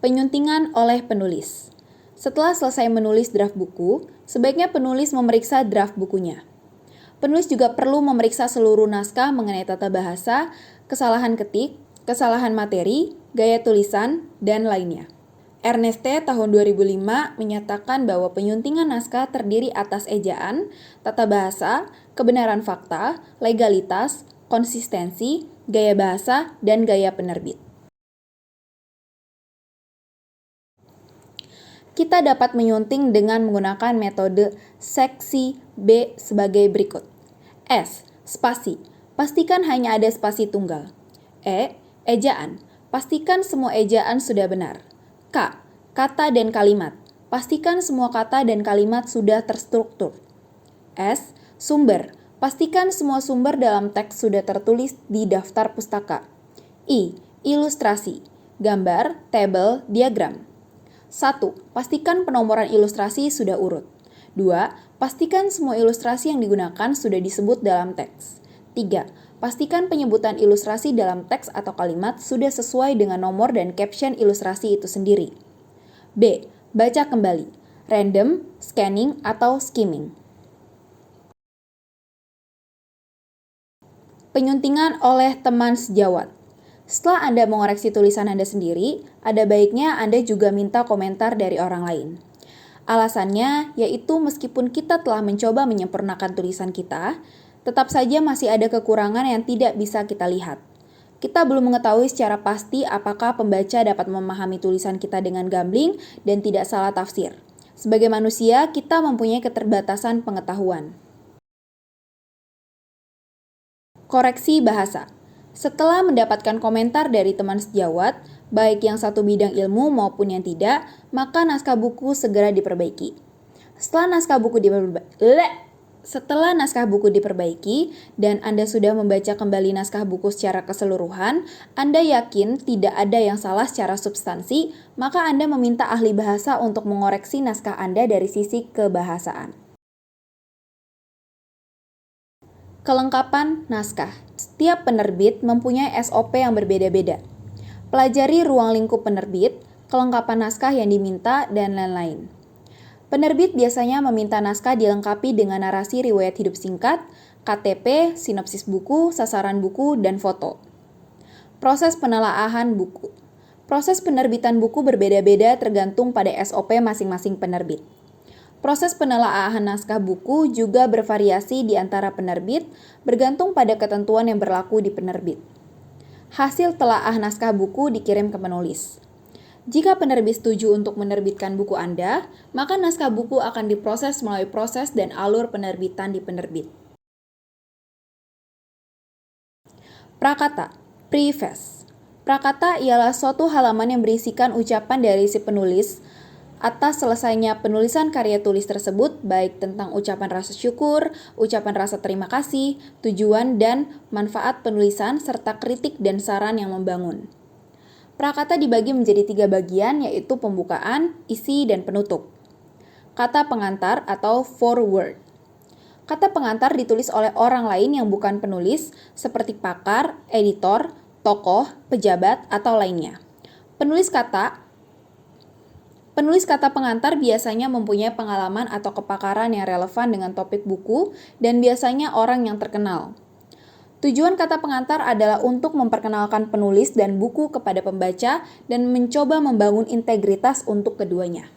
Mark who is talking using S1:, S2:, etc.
S1: Penyuntingan oleh penulis. Setelah selesai menulis draft buku, sebaiknya penulis memeriksa draft bukunya. Penulis juga perlu memeriksa seluruh naskah mengenai tata bahasa, kesalahan ketik, kesalahan materi, gaya tulisan, dan lainnya. Ernest T. tahun 2005 menyatakan bahwa penyuntingan naskah terdiri atas ejaan, tata bahasa, kebenaran fakta, legalitas, konsistensi, gaya bahasa, dan gaya penerbit. Kita dapat menyunting dengan menggunakan metode seksi B sebagai berikut. S. Spasi. Pastikan hanya ada spasi tunggal. E. Ejaan. Pastikan semua ejaan sudah benar. K. Kata dan kalimat. Pastikan semua kata dan kalimat sudah terstruktur. S. Sumber. Pastikan semua sumber dalam teks sudah tertulis di daftar pustaka. I. Ilustrasi. Gambar, tabel, diagram. 1. Pastikan penomoran ilustrasi sudah urut. 2. Pastikan semua ilustrasi yang digunakan sudah disebut dalam teks. 3. Pastikan penyebutan ilustrasi dalam teks atau kalimat sudah sesuai dengan nomor dan caption ilustrasi itu sendiri. B. Baca kembali. Random, scanning, atau skimming. Penyuntingan oleh teman sejawat. Setelah Anda mengoreksi tulisan Anda sendiri, ada baiknya Anda juga minta komentar dari orang lain. Alasannya yaitu meskipun kita telah mencoba menyempurnakan tulisan kita, tetap saja masih ada kekurangan yang tidak bisa kita lihat. Kita belum mengetahui secara pasti apakah pembaca dapat memahami tulisan kita dengan gambling dan tidak salah tafsir. Sebagai manusia, kita mempunyai keterbatasan pengetahuan. Koreksi bahasa. Setelah mendapatkan komentar dari teman sejawat, baik yang satu bidang ilmu maupun yang tidak, maka naskah buku segera diperbaiki. Setelah naskah buku diperbaiki dan Anda sudah membaca kembali naskah buku secara keseluruhan, Anda yakin tidak ada yang salah secara substansi, maka Anda meminta ahli bahasa untuk mengoreksi naskah Anda dari sisi kebahasaan. Kelengkapan naskah. Setiap penerbit mempunyai SOP yang berbeda-beda. Pelajari ruang lingkup penerbit, kelengkapan naskah yang diminta, dan lain-lain. Penerbit biasanya meminta naskah dilengkapi dengan narasi riwayat hidup singkat, KTP, sinopsis buku, sasaran buku, dan foto. Proses penelaahan buku. Proses penerbitan buku berbeda-beda tergantung pada SOP masing-masing penerbit. Proses penelaahan naskah buku juga bervariasi di antara penerbit, bergantung pada ketentuan yang berlaku di penerbit. Hasil telaah naskah buku dikirim ke penulis. Jika penerbit setuju untuk menerbitkan buku Anda, maka naskah buku akan diproses melalui proses dan alur penerbitan di penerbit. Prakata, preface. Prakata ialah suatu halaman yang berisikan ucapan dari si penulis atas selesainya penulisan karya tulis tersebut, baik tentang ucapan rasa syukur, ucapan rasa terima kasih, tujuan dan manfaat penulisan, serta kritik dan saran yang membangun. Prakata dibagi menjadi 3 bagian, yaitu pembukaan, isi, dan penutup. Kata pengantar atau foreword. Kata pengantar ditulis oleh orang lain yang bukan penulis, seperti pakar, editor, tokoh, pejabat, atau lainnya. Penulis kata pengantar biasanya mempunyai pengalaman atau kepakaran yang relevan dengan topik buku dan biasanya orang yang terkenal. Tujuan kata pengantar adalah untuk memperkenalkan penulis dan buku kepada pembaca dan mencoba membangun integritas untuk keduanya.